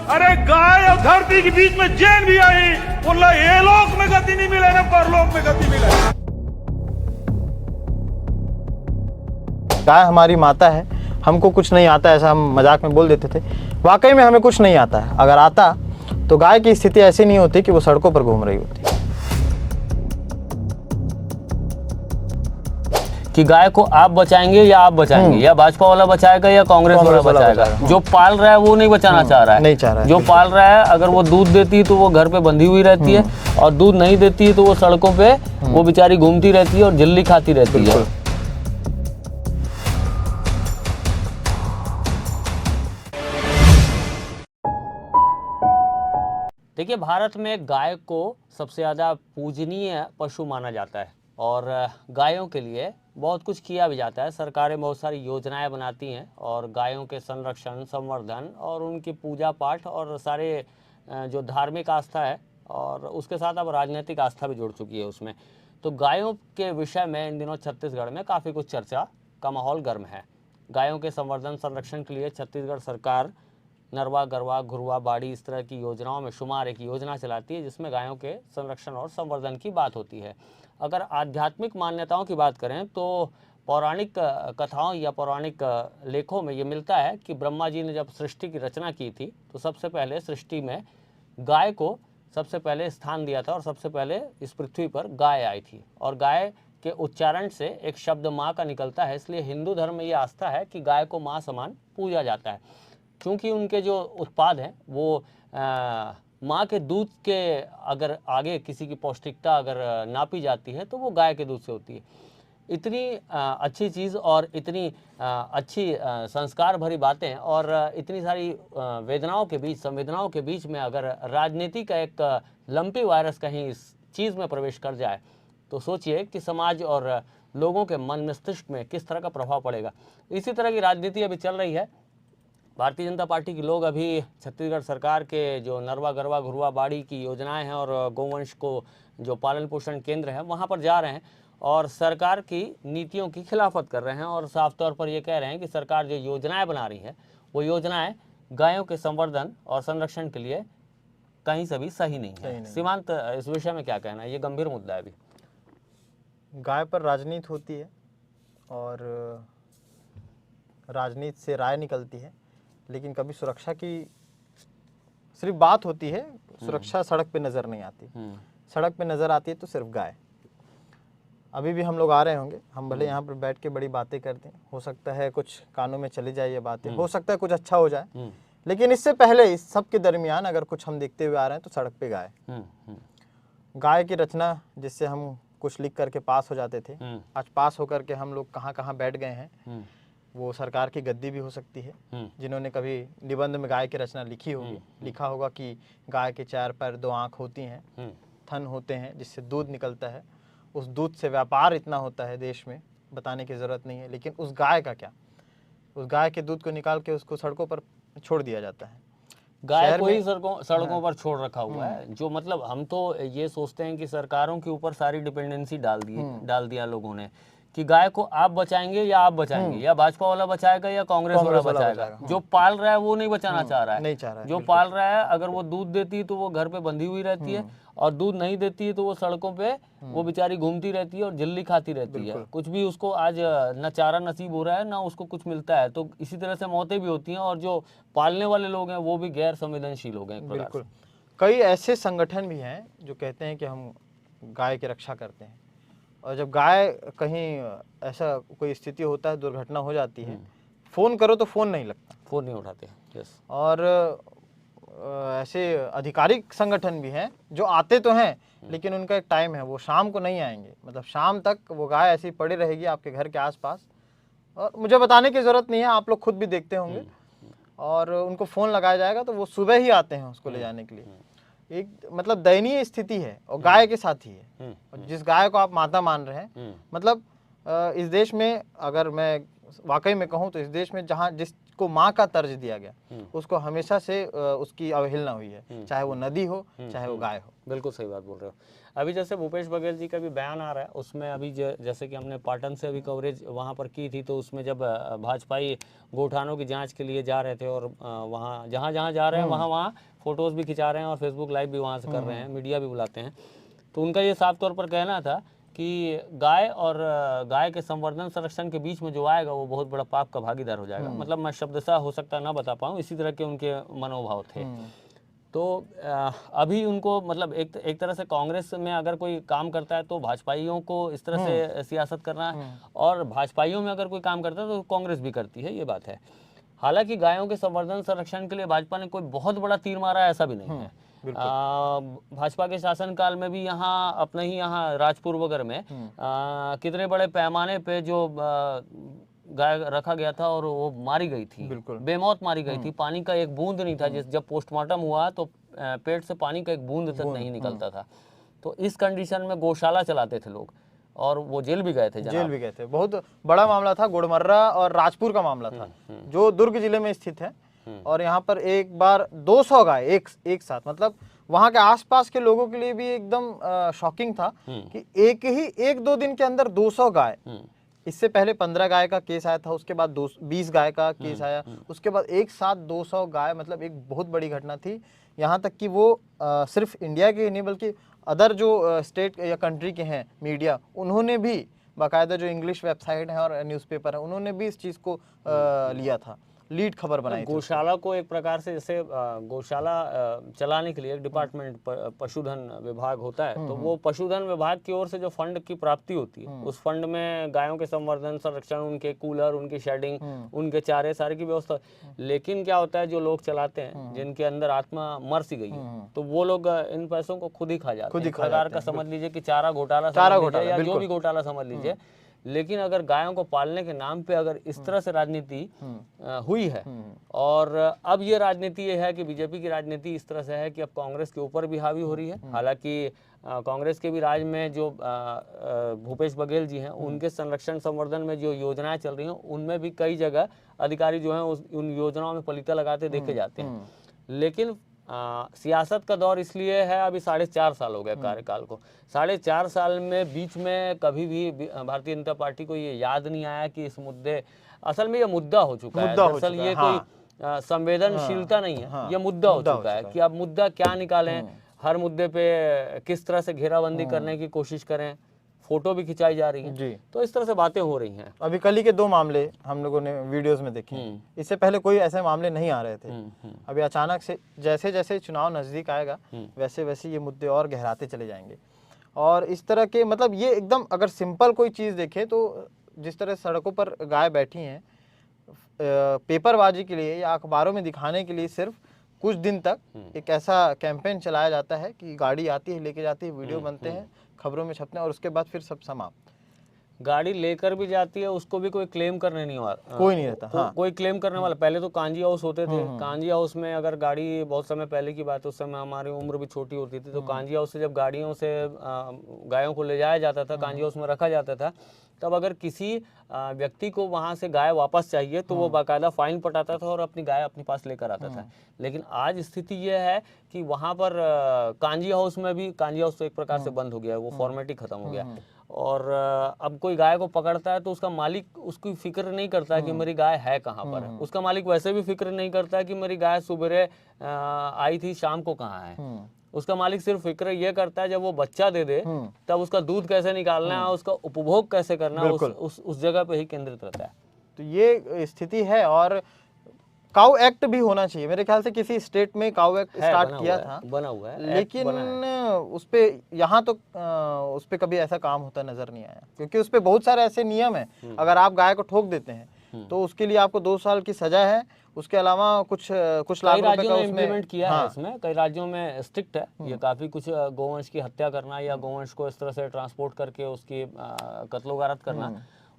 अरे गाय और धरती के बीच में जैन भी आई, बोला ये लोक में गति नहीं मिले ना परलोक में गति मिले। गाय हमारी माता है, हमको कुछ नहीं आता, ऐसा हम मजाक में बोल देते थे। वाकई में हमें कुछ नहीं आता है। अगर आता तो गाय की स्थिति ऐसी नहीं होती कि वो सड़कों पर घूम रही होती। कि गाय को आप बचाएंगे या आप बचाएंगे, या भाजपा वाला बचाएगा या कांग्रेस वाला बचाएगा। जो पाल रहा है वो नहीं बचाना चाह रहा है, नहीं चाह रहा है। जो पाल रहा है, अगर वो दूध देती है तो वो घर पे बंधी हुई रहती है, और दूध नहीं देती है तो वो सड़कों पे वो बेचारी घूमती रहती है और झिल्ली खाती रहती है। देखिए, भारत में गाय को सबसे ज़्यादा पूजनीय पशु माना जाता है और गायों के लिए बहुत कुछ किया भी जाता है। सरकारें बहुत सारी योजनाएं बनाती हैं और गायों के संरक्षण, संवर्धन और उनकी पूजा पाठ और सारे जो धार्मिक आस्था है और उसके साथ अब राजनीतिक आस्था भी जुड़ चुकी है उसमें। तो गायों के विषय में इन दिनों छत्तीसगढ़ में काफ़ी कुछ चर्चा का माहौल गर्म है। गायों के संवर्धन, संरक्षण के लिए छत्तीसगढ़ सरकार नरवा, गरवा, घुरवा, बाड़ी इस तरह की योजनाओं में शुमार एक योजना चलाती है जिसमें गायों के संरक्षण और संवर्धन की बात होती है। अगर आध्यात्मिक मान्यताओं की बात करें तो पौराणिक कथाओं या पौराणिक लेखों में ये मिलता है कि ब्रह्मा जी ने जब सृष्टि की रचना की थी तो सबसे पहले सृष्टि में गाय को सबसे पहले स्थान दिया था और सबसे पहले इस पृथ्वी पर गाय आई थी। और गाय के उच्चारण से एक शब्द माँ का निकलता है, इसलिए हिंदू धर्म में ये आस्था है कि गाय को माँ समान पूजा जाता है। क्योंकि उनके जो उत्पाद हैं वो माँ के दूध के अगर आगे किसी की पौष्टिकता अगर नापी जाती है तो वो गाय के दूध से होती है। इतनी अच्छी चीज़ और इतनी अच्छी संस्कार भरी बातें और इतनी सारी वेदनाओं के बीच, संवेदनाओं के बीच में अगर राजनीति का एक लंपी वायरस कहीं इस चीज़ में प्रवेश कर जाए तो सोचिए कि समाज और लोगों के मन मस्तिष्क में किस तरह का प्रभाव पड़ेगा। इसी तरह की राजनीति अभी चल रही है। भारतीय जनता पार्टी के लोग अभी छत्तीसगढ़ सरकार के जो नरवा, गरवा, घुरवा, बाड़ी की योजनाएं हैं और गौवंश को जो पालन पोषण केंद्र है वहां पर जा रहे हैं और सरकार की नीतियों की खिलाफत कर रहे हैं और साफ तौर पर ये कह रहे हैं कि सरकार जो योजनाएं बना रही है वो योजनाएं गायों के संवर्धन और संरक्षण के लिए कहीं से भी सही नहीं है। सीमांत, इस विषय में क्या कहना है? ये गंभीर मुद्दा है। अभी गाय पर राजनीति होती है और राजनीति से राय निकलती है, लेकिन कभी सुरक्षा की सिर्फ बात होती है, सुरक्षा सड़क पे नज़र नहीं आती। सड़क पे नज़र आती है तो सिर्फ गाय। अभी भी हम लोग आ रहे होंगे, हम भले यहाँ पर बैठ के बड़ी बातें करते हैं, हो सकता है कुछ कानों में चली जाए ये बातें, हो सकता है कुछ अच्छा हो जाए, लेकिन इससे पहले इस सब के दरमियान अगर कुछ हम देखते हुए आ रहे हैं तो सड़क पे गाय। गाय की रचना जिससे हम कुछ लिख करके पास हो जाते थे, आज पास होकर के हम लोग कहाँ कहाँ बैठ गए हैं। वो सरकार की गद्दी भी हो सकती है। जिन्होंने कभी निबंध में गाय की रचना लिखी होगी, लिखा होगा कि गाय के 4 पैर 2 आँख होती हैं, थन होते हैं जिससे दूध निकलता है, उस दूध से व्यापार इतना होता है देश में, बताने की ज़रूरत नहीं है। लेकिन उस गाय का क्या, उस गाय के दूध को निकाल के उसको सड़कों पर छोड़ दिया जाता है। गाय को ही सड़कों पर छोड़ रखा हुआ है। जो मतलब हम तो ये सोचते हैं कि सरकारों के ऊपर सारी डिपेंडेंसी डाल दिया लोगों ने कि गाय को आप बचाएंगे या आप बचाएंगे, या भाजपा वाला बचाएगा या कांग्रेस वाला बचाएगा। जो पाल रहा है वो नहीं बचाना चाह रहा है, नहीं चाह रहा है। जो पाल रहा है, अगर वो दूध देती है तो वो घर पे बंधी हुई रहती है और दूध नहीं देती है तो वो सड़कों पे वो बेचारी घूमती रहती है और झिल्ली खाती रहती है। कुछ भी उसको आज न चारा नसीब हो रहा है ना उसको कुछ मिलता है, तो इसी तरह से मौतें भी होती हैं और जो पालने वाले लोग हैं वो भी गैर संवेदनशील हो गए। बिल्कुल, कई ऐसे संगठन भी हैं जो कहते हैं कि हम गाय की रक्षा करते हैं, और जब गाय कहीं ऐसा कोई स्थिति होता है, दुर्घटना हो जाती है, फ़ोन करो तो फ़ोन नहीं लगता, फ़ोन नहीं उठाते। यस। और ऐसे आधिकारिक संगठन भी हैं जो आते तो हैं लेकिन उनका एक टाइम है, वो शाम को नहीं आएंगे। मतलब शाम तक वो गाय ऐसी पड़ी रहेगी आपके घर के आसपास, और मुझे बताने की ज़रूरत नहीं है, आप लोग खुद भी देखते होंगे। और उनको फ़ोन लगाया जाएगा तो वो सुबह ही आते हैं उसको ले जाने के लिए। एक मतलब दयनीय स्थिति है, और गाय के साथ ही है। और जिस गाय को आप माता मान रहे हैं, मतलब इस देश में अगर मैं वाकई में कहूँ तो इस देश में जहाँ जिस जिसको माँ का तर्ज दिया गया उसको हमेशा से उसकी अवहेलना हुई है, चाहे वो नदी हो चाहे वो गाय हो। बिल्कुल सही बात बोल रहे हो। अभी जैसे भूपेश बघेल जी का भी बयान आ रहा है, उसमें अभी जैसे कि हमने पाटन से अभी कवरेज वहाँ पर की थी, तो उसमें जब भाजपाई गोठानों की जांच के लिए जा रहे थे और वहाँ जहाँ जहाँ जा रहे हैं वहाँ फोटोज़ भी खिंचा रहे हैं और फेसबुक लाइव भी वहाँ से कर रहे हैं, मीडिया भी बुलाते हैं। तो उनका ये साफ तौर पर कहना था कि गाय और गाय के संवर्धन संरक्षण के बीच में जो आएगा वो बहुत बड़ा पाप का भागीदार हो जाएगा। मतलब मैं शब्दशः हो सकता ना बता पाऊँ, इसी तरह के उनके मनोभाव थे। तो अभी उनको मतलब एक तरह से कांग्रेस में अगर कोई काम करता है तो भाजपाइयों को इस तरह से सियासत करना है, और भाजपाइयों में अगर कोई काम करता है तो कांग्रेस भी करती है, ये बात है। हालांकि गायों के संवर्धन संरक्षण के लिए भाजपा ने कोई बहुत बड़ा तीर मारा ऐसा भी नहीं है। भाजपा के शासनकाल में भी यहाँ अपने ही यहाँ राजपुर वगैरह में कितने बड़े पैमाने पे जो गाय रखा गया था और वो मारी गई थी, बेमौत मारी गई थी। पानी का एक बूंद नहीं था, जब पोस्टमार्टम हुआ तो पेट से पानी का एक बूंद तक नहीं निकलता था। तो इस कंडीशन में गौशाला चलाते थे लोग, और वो जेल भी गए थे। जेल भी गए थे। बहुत बड़ा मामला था, गोड़मर्रा और राजपुर का मामला था, जो दुर्ग जिले में स्थित है। और यहाँ पर एक बार 200 गाय एक साथ, मतलब वहाँ के आसपास के लोगों के लिए भी एकदम शॉकिंग था कि एक दो दिन के अंदर 200 गाय। इससे पहले 15 गाय का केस आया था, उसके बाद 20 गाय का केस आया, उसके बाद एक साथ 200 गाय, मतलब एक बहुत बड़ी घटना थी। यहाँ तक कि वो सिर्फ इंडिया के ही नहीं बल्कि अदर जो स्टेट या कंट्री के हैं मीडिया, उन्होंने भी बाकायदा जो इंग्लिश वेबसाइट है और न्यूज़पेपर है, उन्होंने भी इस चीज़ को लिया था, लीड खबर बनाई थी। गौशाला को एक प्रकार से जैसे गौशाला चलाने के लिए एक डिपार्टमेंट पशुधन विभाग होता है, तो वो पशुधन विभाग की ओर से जो फंड की प्राप्ति होती है, उस फंड में गायों के संवर्धन संरक्षण, उनके कूलर, उनकी शेडिंग, उनके चारे सारे की व्यवस्था। लेकिन क्या होता है, जो लोग चलाते हैं जिनके अंदर आत्मा मर सी गई है, तो वो लोग इन पैसों को खुद ही खा जाते हैं। प्रकार का समझ लीजिए कि चारा घोटाला या जो भी घोटाला समझ लीजिए। लेकिन अगर गायों को पालने के नाम पे अगर इस तरह से राजनीति हुई है, और अब ये राजनीति ये है कि बीजेपी की राजनीति इस तरह से है कि अब कांग्रेस के ऊपर भी हावी हो रही है। हालांकि कांग्रेस के भी राज में जो भूपेश बघेल जी हैं, उनके संरक्षण संवर्धन में जो योजनाएं चल रही हैं, उनमें भी कई जगह अधिकारी जो हैं उन योजनाओं में पलीता लगाते देखे जाते हैं। लेकिन सियासत का दौर इसलिए है, अभी 4.5 साल हो गया कार्यकाल को। 4.5 साल में बीच में कभी भी भारतीय जनता पार्टी को ये याद नहीं आया कि इस मुद्दे, असल में ये मुद्दा हो चुका है। दरअसल ये कोई संवेदनशीलता नहीं है, ये मुद्दा हो चुका है कि अब मुद्दा क्या निकालें, हर मुद्दे पे किस तरह से घेराबंदी करने की कोशिश करें, फोटो भी खिंचाई जा रही है जी। तो इस तरह से बातें हो रही हैं। अभी कल ही के 2 मामले हम लोगों ने वीडियोस में देखे, इससे पहले कोई ऐसे मामले नहीं आ रहे थे। अभी अचानक से जैसे जैसे चुनाव नजदीक आएगा वैसे वैसे ये मुद्दे और गहराते चले जाएंगे। और इस तरह के, मतलब ये एकदम अगर सिंपल कोई चीज़ देखे तो जिस तरह सड़कों पर गाय बैठी हैं पेपरबाजी के लिए या अखबारों में दिखाने के लिए, सिर्फ कुछ दिन तक एक ऐसा कैंपेन चलाया जाता है कि गाड़ी आती है, लेके जाती है, वीडियो बनते हैं, खबरों में छपते हैं, और उसके बाद फिर सब समाप्त। गाड़ी लेकर भी जाती है, उसको भी कोई क्लेम करने नहीं वाला, कोई नहीं रहता। हाँ। कोई क्लेम करने वाला। पहले तो कांजी हाउस होते थे, कांजी हाउस में अगर गाड़ी, बहुत समय पहले की बात है, उस समय हमारी उम्र भी छोटी होती थी, तो कांजी हाउस से जब गाड़ियों से गायों को ले जाया जाता था, कांजी हाउस में रखा जाता था, तब अगर किसी व्यक्ति को वहां से गाय वापस चाहिए तो वो बाकायदा फाइन पटाता था और अपनी गाय अपने पास लेकर आता था। लेकिन आज स्थिति ये है कि वहां पर कांजी हाउस में भी, कांजी हाउस तो एक प्रकार से बंद हो गया है, वो फॉर्मेलिटी खत्म हो गया। और अब कोई गाय को पकड़ता है तो उसका मालिक उसकी फिक्र नहीं करता है कि मेरी गाय है कहाँ पर है। उसका मालिक वैसे भी फिक्र नहीं करता है कि मेरी गाय सुबह आई थी, शाम को कहाँ है। उसका मालिक सिर्फ फिक्र ये करता है जब वो बच्चा दे दे तब उसका दूध कैसे निकालना है, उसका उपभोग कैसे करना है, उस जगह पे ही केंद्रित रहता है। तो ये स्थिति है। और काउ एक्ट भी होना चाहिए मेरे ख्याल से, किसी स्टेट में काउ एक्ट स्टार्ट किया था, बना हुआ है, लेकिन उस पे यहाँ तो उस पे कभी ऐसा काम होता नजर नहीं आया, क्योंकि उस पे बहुत सारे ऐसे नियम है। अगर आप गाय को ठोक देते हैं तो उसके लिए आपको 2 साल की सजा है, उसके अलावा कुछ लाख रुपए का उसमें इम्प्लीमेंट किया है। इसमें कई राज्यों में स्ट्रिक्ट है ये काफी कुछ। गोवंश की हत्या करना या गोवंश को इस तरह से ट्रांसपोर्ट करके उसकी कत्लो-गारत करना,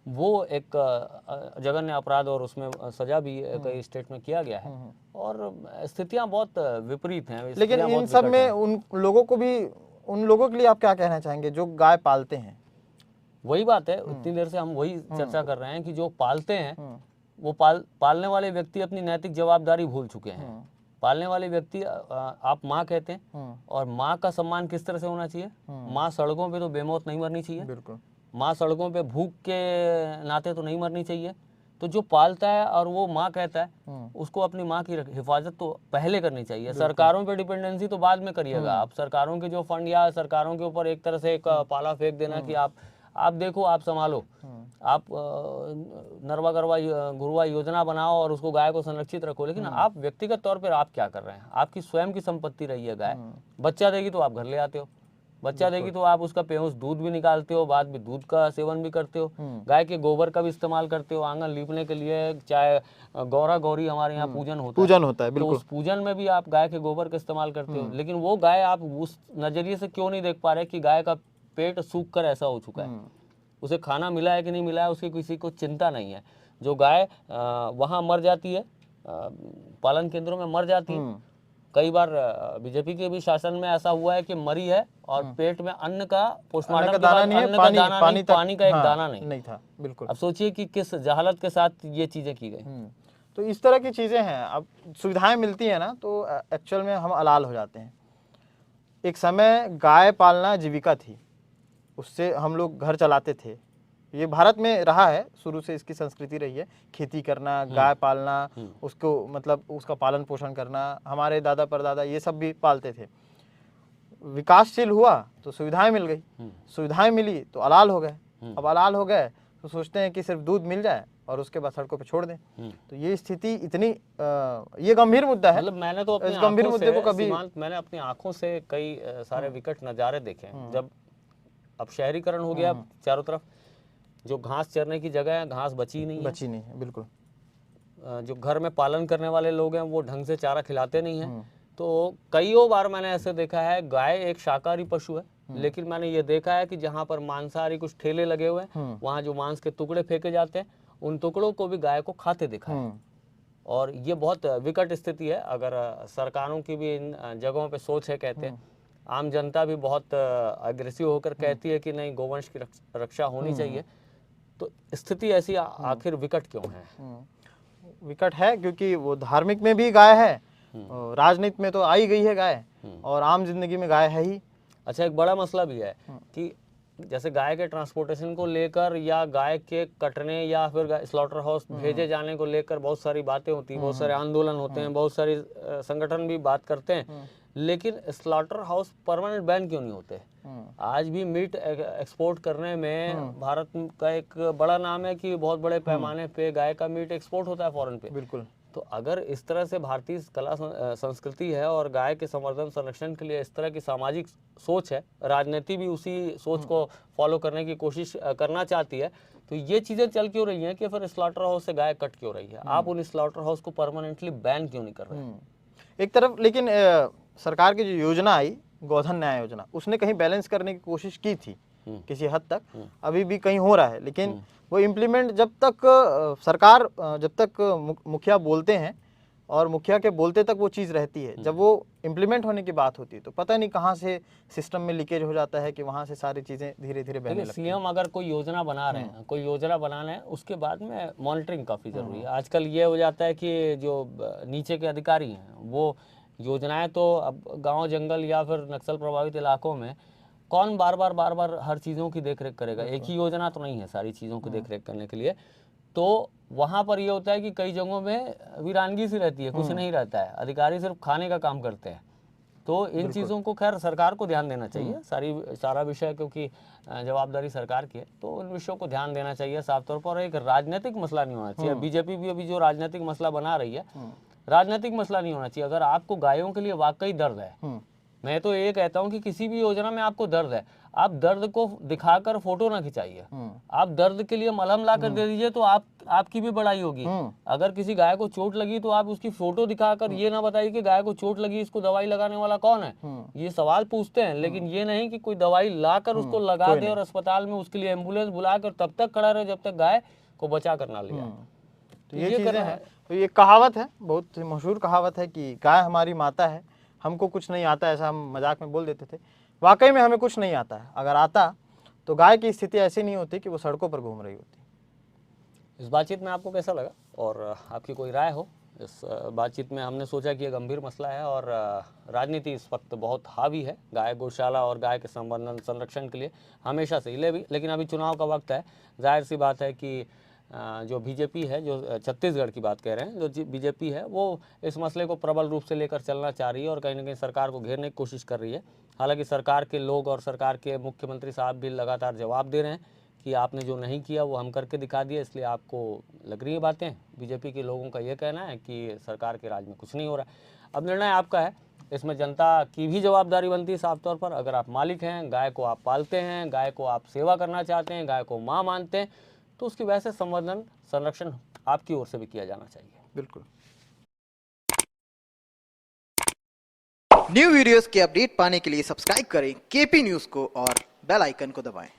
वो एक जघन्य अपराध और उसमें सजा भी कई स्टेट में किया गया है। और स्थितियां बहुत विपरीत हैं। लेकिन इन सब में उन लोगों को भी, उन लोगों के लिए आप क्या कहना चाहेंगे जो गाय पालते हैं? वही बात है, इतनी देर से हम वही चर्चा कर रहे हैं कि जो पालते हैं वो पालने वाले व्यक्ति अपनी नैतिक जवाबदारी भूल चुके हैं। पालने वाले व्यक्ति आप माँ कहते हैं, और माँ का सम्मान किस तरह से होना चाहिए? माँ सड़कों पे तो बेमौत नहीं मरनी चाहिए, बिल्कुल। माँ सड़कों पे भूख के नाते तो नहीं मरनी चाहिए। तो जो पालता है और वो माँ कहता है, उसको अपनी माँ की हिफाजत तो पहले करनी चाहिए। सरकारों पे डिपेंडेंसी तो बाद में करिएगा आप। सरकारों के जो फंड या सरकारों के ऊपर एक तरह से एक पाला फेंक देना कि आप देखो, आप संभालो, आप नरवा गरवा गुरुआ योजना बनाओ और उसको गाय को संरक्षित रखो, लेकिन आप व्यक्तिगत तौर पर आप क्या कर रहे हैं? आपकी स्वयं की संपत्ति रही है गाय। बच्चा देगी तो आप घर ले आते हो, बच्चा देगी तो आप उसका पेउस दूध भी निकालते हो, बाद में दूध का सेवन भी करते हो, गाय के गोबर का भी इस्तेमाल करते हो आंगन लीपने के लिए। चाहे गौरा गौरी हमारे यहाँ पूजन होता है, बिल्कुल। तो उस पूजन में भी आप गाय के गोबर का इस्तेमाल करते हो। लेकिन वो गाय आप उस नजरिए से क्यों नहीं देख पा रहे कि गाय का पेट सूख कर ऐसा हो चुका है, उसे खाना मिला है कि नहीं मिला है, उसकी किसी को चिंता नहीं है। जो गाय वहाँ मर जाती है, पालन केंद्रों में मर जाती है। कई बार बीजेपी के भी शासन में ऐसा हुआ है कि मरी है और पेट में अन्न का पोस्टमार्टम के बाद अन्न का दाना नहीं, पानी का एक दाना नहीं था। बिल्कुल। अब सोचिए कि किस जहालत के साथ ये चीजें की गई। तो इस तरह की चीजें हैं। अब सुविधाएं मिलती है ना, तो एक्चुअल में हम अलाल हो जाते हैं। एक समय गाय पालना जीविका थी, उससे हम लोग घर चलाते थे। ये भारत में रहा है, शुरू से इसकी संस्कृति रही है, खेती करना, गाय पालना, उसको मतलब उसका पालन पोषण करना। हमारे दादा परदादा ये सब भी पालते थे। विकासशील हुआ तो सुविधाएं मिल गई, सुविधाएं मिली तो अलाल हो गए। अब अलाल हो गए तो सोचते हैं कि सिर्फ दूध मिल जाए और उसके बाद सड़कों पे छोड़ दें। तो ये स्थिति इतनी ये गंभीर मुद्दा है। मतलब मैंने तो इस गंभीर मुद्दे को कभी मैंने अपनी आंखों से कई सारे विकट नज़ारे देखे हैं। जब अब शहरीकरण हो गया, चारों तरफ जो घास चरने की जगह है, घास बची नहीं है। बिल्कुल। जो घर में पालन करने वाले लोग हैं वो ढंग से चारा खिलाते नहीं हैं। तो कईयों बार मैंने ऐसे देखा है, गाय एक शाकाहारी पशु है, लेकिन मैंने ये देखा है कि जहाँ पर मांसाहारी कुछ ठेले लगे हुए हैं, वहाँ जो मांस के टुकड़े फेंके जाते हैं, उन टुकड़ों को भी गाय को खाते देखा है। और ये बहुत विकट स्थिति है। अगर सरकारों की भी इन जगहों पे सोच है, कहते हैं, आम जनता भी बहुत अग्रेसिव होकर कहती है कि नहीं, गोवंश की रक्षा होनी चाहिए, तो स्थिति ऐसी आखिर विकट क्यों है? विकट है क्योंकि वो धार्मिक में भी गाय है, राजनीति में तो आई गई है गाय, और आम जिंदगी में गाय है ही। अच्छा, एक बड़ा मसला भी है कि जैसे गाय के ट्रांसपोर्टेशन को लेकर या गाय के कटने या फिर स्लॉटर हाउस भेजे जाने को लेकर बहुत सारी बातें होती हैं, बहुत सारे आंदोलन होते हैं, बहुत सारे संगठन भी बात करते हैं, लेकिन स्लॉटर हाउस परमानेंट बैन क्यों नहीं होते? आज भी मीट एक्सपोर्ट करने में भारत का एक बड़ा नाम है कि बहुत बड़े पैमाने पे गाय का मीट एक्सपोर्ट होता है फॉरेन पे। बिल्कुल। तो अगर इस तरह से भारतीय कला संस्कृति है और गाय के संवर्धन संरक्षण के लिए इस तरह की सामाजिक सोच है, राजनीति भी उसी सोच को फॉलो करने की कोशिश करना चाहती है, तो ये चीज़ें चल क्यों रही हैं कि फिर स्लॉटर हाउस से गाय कट क्यों रही है? आप उन स्लॉटर हाउस को परमानेंटली बैन क्यों नहीं कर रहे? एक तरफ लेकिन सरकार की जो योजना आई, गोधन न्याय योजना, उसने कहीं बैलेंस करने की कोशिश की थी किसी हद तक, अभी भी कहीं हो रहा है, लेकिन वो इम्प्लीमेंट जब तक सरकार जब तक मुखिया बोलते हैं और मुखिया के बोलते तक वो चीज़ रहती है, जब वो इम्प्लीमेंट होने की बात होती है तो पता नहीं कहाँ से सिस्टम में लीकेज हो जाता है कि वहाँ से सारी चीज़ें धीरे धीरे बहने लगती हैं। सीएम अगर कोई योजना बना रहे हैं, कोई योजना बनाना है, उसके बाद में मॉनिटरिंग काफ़ी ज़रूरी है। आजकल ये हो जाता है कि जो नीचे के अधिकारी हैं वो योजनाएं तो अब गांव जंगल या फिर नक्सल प्रभावित इलाकों में कौन बार बार हर चीज़ों की देखरेख करेगा? एक ही योजना तो नहीं है सारी चीज़ों की देखरेख करने के लिए। तो वहाँ पर ये होता है कि कई जगहों में वीरानगी सी रहती है, कुछ नहीं रहता है, अधिकारी सिर्फ खाने का काम करते हैं। तो इन चीज़ों को खैर सरकार को ध्यान देना चाहिए। सारा विषय क्योंकि जवाबदारी सरकार की है, तो उन विषयों को ध्यान देना चाहिए साफ तौर पर। एक राजनीतिक मसला नहीं होना चाहिए। बीजेपी भी अभी जो राजनीतिक मसला बना रही है, राजनीतिक मसला नहीं होना चाहिए। अगर आपको गायों के लिए वाकई दर्द है, मैं तो ये कहता हूँ कि किसी भी योजना में आपको दर्द है, आप दर्द को दिखाकर फोटो ना खिंचाइए, आप दर्द के लिए मलहम ला कर दे दीजिए, तो आपकी भी बड़ाई होगी। अगर किसी गाय को चोट लगी तो आप उसकी फोटो दिखाकर ये ना बताइए कि गाय को चोट लगी, इसको दवाई लगाने वाला कौन है। ये सवाल पूछते हैं, लेकिन ये नहीं कि कोई दवाई लाकर उसको लगा दे और अस्पताल में उसके लिए एम्बुलेंस बुलाकर तब तक खड़ा रहे जब तक गाय को बचा कर ना लिया। तो ये चीजें हैं। तो ये कहावत है, बहुत मशहूर कहावत है कि गाय हमारी माता है, हमको कुछ नहीं आता, ऐसा हम मजाक में बोल देते थे। वाकई में हमें कुछ नहीं आता है। अगर आता तो गाय की स्थिति ऐसी नहीं होती कि वो सड़कों पर घूम रही होती। इस बातचीत में आपको कैसा लगा और आपकी कोई राय हो इस बातचीत में? हमने सोचा कि ये गंभीर मसला है और राजनीति इस वक्त बहुत हावी है गाय गौशाला और गाय के संवर्धन संरक्षण के लिए हमेशा से ही, लेकिन अभी चुनाव का वक्त है। जाहिर सी बात है कि जो बीजेपी है, जो छत्तीसगढ़ की बात कह रहे हैं, जो बीजेपी है वो इस मसले को प्रबल रूप से लेकर चलना चाह रही है और कहीं ना कहीं सरकार को घेरने की कोशिश कर रही है। हालांकि सरकार के लोग और सरकार के मुख्यमंत्री साहब भी लगातार जवाब दे रहे हैं कि आपने जो नहीं किया वो हम करके दिखा दिया, इसलिए आपको लग रही है बातें। बीजेपी के लोगों का ये कहना है कि सरकार के राज में कुछ नहीं हो रहा है। अब निर्णय आपका है, इसमें जनता की भी जवाबदारी बनती है साफ तौर पर। अगर आप मालिक हैं, गाय को आप पालते हैं, गाय को आप सेवा करना चाहते हैं, गाय को माँ मानते हैं, तो उसकी वैसे संवर्धन संरक्षण आपकी ओर से भी किया जाना चाहिए। बिल्कुल। न्यू वीडियोस के अपडेट पाने के लिए सब्सक्राइब करें केपी न्यूज को और बेल आइकन को दबाएं।